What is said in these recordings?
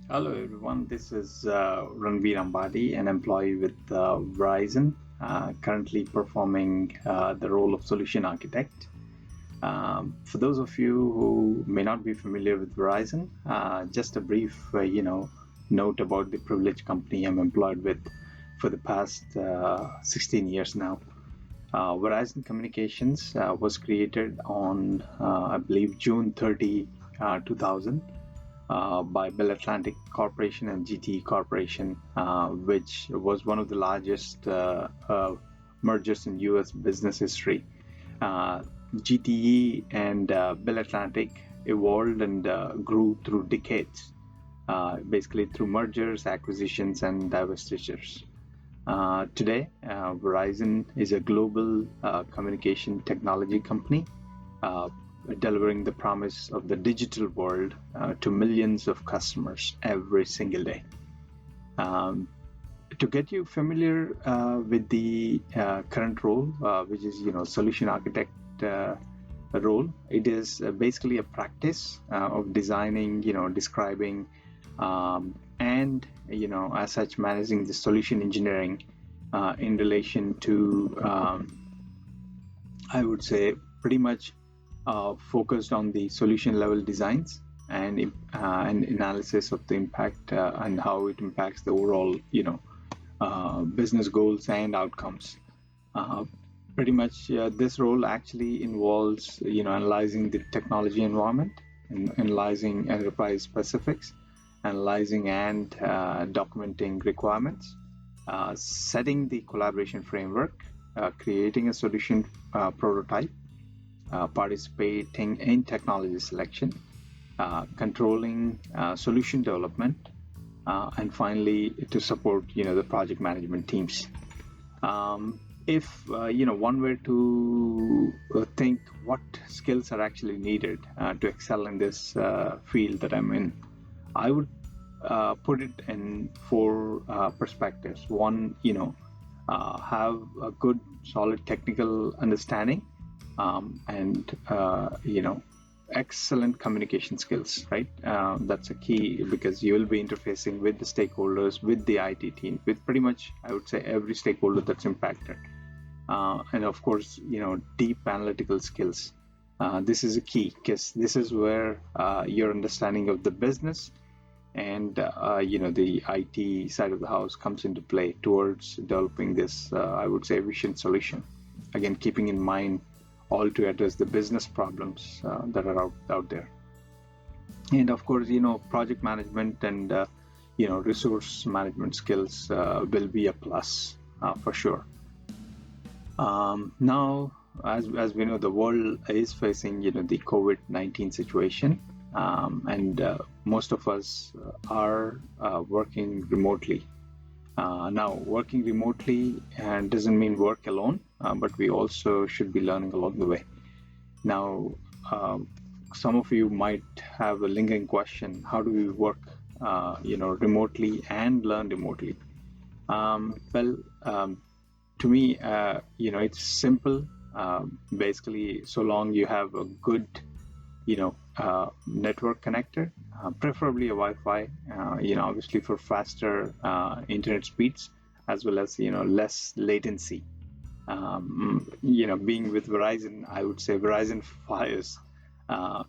Hello everyone, this is Ranveer Ambati, an employee with Verizon, currently performing the role of solution architect. For those of you who may not be familiar with Verizon, just a brief, note about the privileged company I'm employed with for the past 16 years now. Verizon Communications was created on, I believe, June 30, 2000 by Bell Atlantic Corporation and GTE Corporation, which was one of the largest mergers in US business history. GTE and Bell Atlantic evolved and grew through decades, basically through mergers, acquisitions, and divestitures. Today, Verizon is a global communication technology company, delivering the promise of the digital world to millions of customers every single day. To get you familiar with the current role, which is solution architect role, it is basically a practice of designing, describing, and as such managing the solution engineering in relation to, I would say, pretty much focused on the solution level designs and analysis of the impact and how it impacts the overall business goals and outcomes. Pretty much this role actually involves analyzing the technology environment, analyzing enterprise specifics, analyzing and documenting requirements, setting the collaboration framework, creating a solution prototype, participating in technology selection, controlling solution development, and finally to support the project management teams. If one were to think what skills are actually needed to excel in this field that I'm in, I would put it in four perspectives. One, have a good solid technical understanding, and excellent communication skills, right? That's a key because you will be interfacing with the stakeholders, with the IT team, with pretty much, I would say, every stakeholder that's impacted. And of course, deep analytical skills. This is a key because this is where your understanding of the business and the IT side of the house comes into play towards developing this, I would say, efficient solution. Again, keeping in mind all to address the business problems that are out there. And of course, project management and resource management skills will be a plus for sure. Now, as we know, the world is facing the COVID-19 situation, and most of us are working remotely. Now, working remotely doesn't mean work alone, but we also should be learning along the way. Now, some of you might have a lingering question: how do we work, remotely and learn remotely? To me, it's simple. Basically, so long you have a good, network connector, preferably a Wi-Fi, obviously for faster internet speeds, as well as, less latency. Being with Verizon, I would say Verizon Fios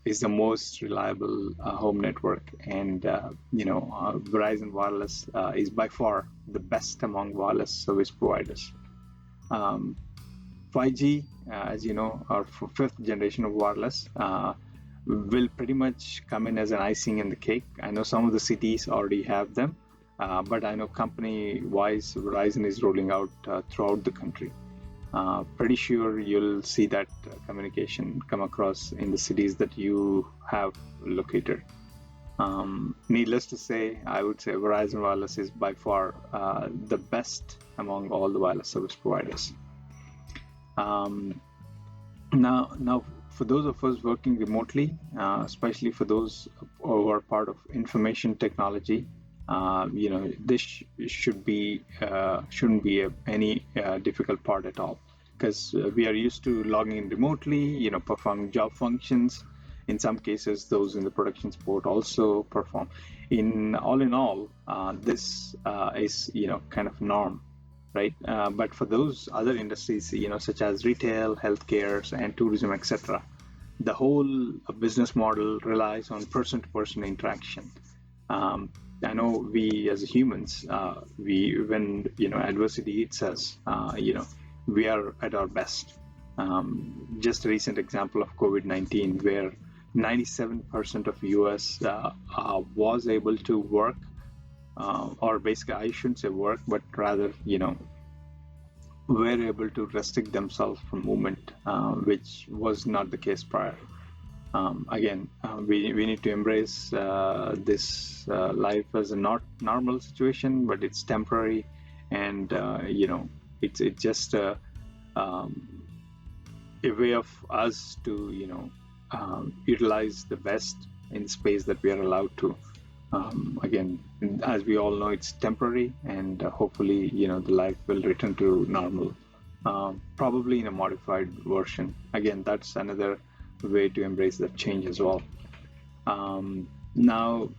is the most reliable home network, and Verizon Wireless is by far the best among wireless service providers. 5G, as you know, our fifth generation of wireless, will pretty much come in as an icing in the cake. I know some of the cities already have them, but I know company-wise, Verizon is rolling out throughout the country. Pretty sure you'll see that communication come across in the cities that you have located. Needless to say, I would say Verizon Wireless is by far the best among all the wireless service providers. Now, for those of us working remotely, especially for those who are part of information technology, this shouldn't be any difficult part at all, because we are used to logging in remotely, performing job functions, in some cases, those in the production support also perform. In all, this is kind of norm, right? But for those other industries, such as retail, healthcare, and tourism, etc., the whole business model relies on person-to-person interaction. I know we as humans, when adversity hits us, we are at our best. Just a recent example of COVID-19, where 97% of US was able to work, or basically I shouldn't say work, but rather were able to restrict themselves from movement, which was not the case prior. Again, we need to embrace this life as a not normal situation, but it's temporary, and it's just a way of us to utilize the best in space that we are allowed to. Again, as we all know, it's temporary, and hopefully the life will return to normal, probably in a modified version. Again, that's another way to embrace that change as well. Now,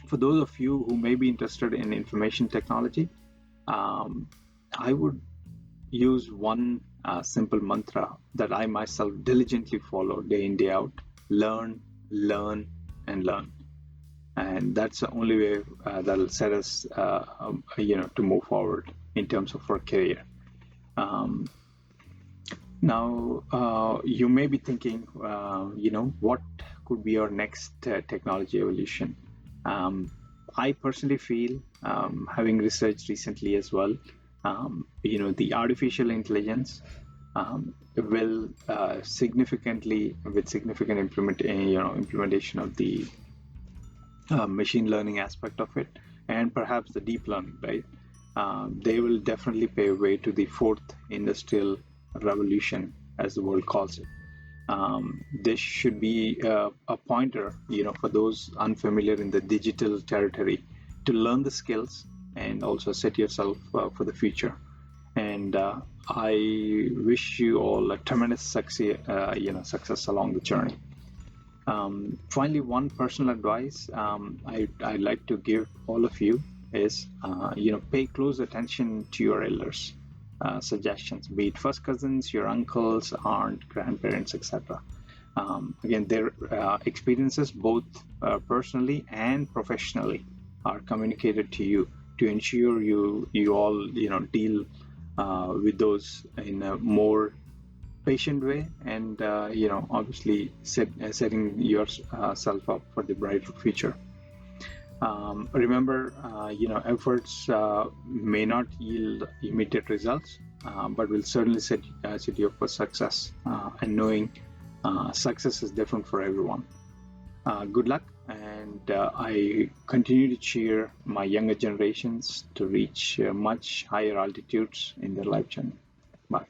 for those of you who may be interested in information technology, I would use one simple mantra that I myself diligently follow day in, day out: learn, learn, and learn. And that's the only way that'll set us to move forward in terms of our career. Now, you may be thinking, what could be our next technology evolution? I personally feel, having researched recently as well, the artificial intelligence will with significant implementation of the machine learning aspect of it, and perhaps the deep learning, right? They will definitely pave way to the fourth industrial revolution, as the world calls it. This should be a pointer, for those unfamiliar in the digital territory, to learn the skills and also set yourself for the future. And I wish you all a tremendous success along the journey. Finally, one personal advice I'd like to give all of you is, pay close attention to your elders. Suggestions, be it first cousins, your uncles, aunt, grandparents, etc. Again, their experiences, both personally and professionally, are communicated to you to ensure you all deal with those in a more patient way, and obviously setting yourself up for the brighter future. Remember, efforts may not yield immediate results, but will certainly set you up for success. And knowing success is different for everyone. Good luck, and I continue to cheer my younger generations to reach much higher altitudes in their life journey. Bye.